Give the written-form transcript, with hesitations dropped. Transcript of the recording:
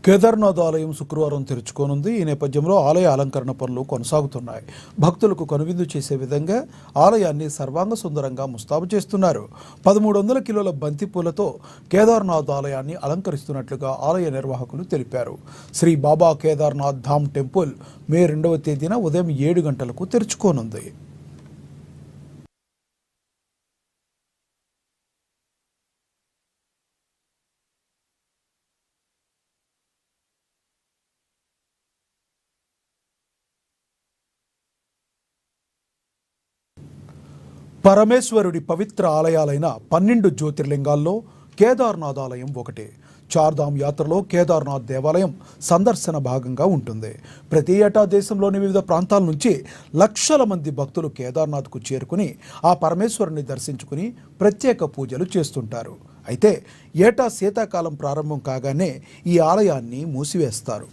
కేదార్నాథ్ ఆలయం శుక్రవారం తెరుచుకోనుంది. ఈ నేపథ్యంలో ఆలయ అలంకరణ పనులు కొనసాగుతున్నాయి. భక్తులకు కనువిందు చేసే విధంగా ఆలయాన్ని సర్వాంగ సుందరంగా ముస్తాబు చేస్తున్నారు. 1300 కిలోల బంతి పూలతో కేదార్నాథ్ ఆలయాన్ని అలంకరిస్తున్నట్లుగా ఆలయ నిర్వాహకులు తెలిపారు. శ్రీ బాబా కేదార్నాథ్ ధామ్ టెంపుల్ మే 2వ తేదీన ఉదయం 7 గంటలకు తెరుచుకోనుంది. పరమేశ్వరుడి పవిత్ర ఆలయాలైన 12 జ్యోతిర్లింగాల్లో కేదార్నాథ్ ఆలయం ఒకటి. చార్ధామ్ యాత్రలో కేదార్నాథ్ దేవాలయం సందర్శన భాగంగా ఉంటుంది. ప్రతి ఏటా దేశంలోని వివిధ ప్రాంతాల నుంచి లక్షల మంది భక్తులు కేదార్నాథ్కు చేరుకుని ఆ పరమేశ్వరుని దర్శించుకుని ప్రత్యేక పూజలు చేస్తుంటారు. అయితే ఏటా శీతాకాలం ప్రారంభం కాగానే ఈ ఆలయాన్ని మూసివేస్తారు.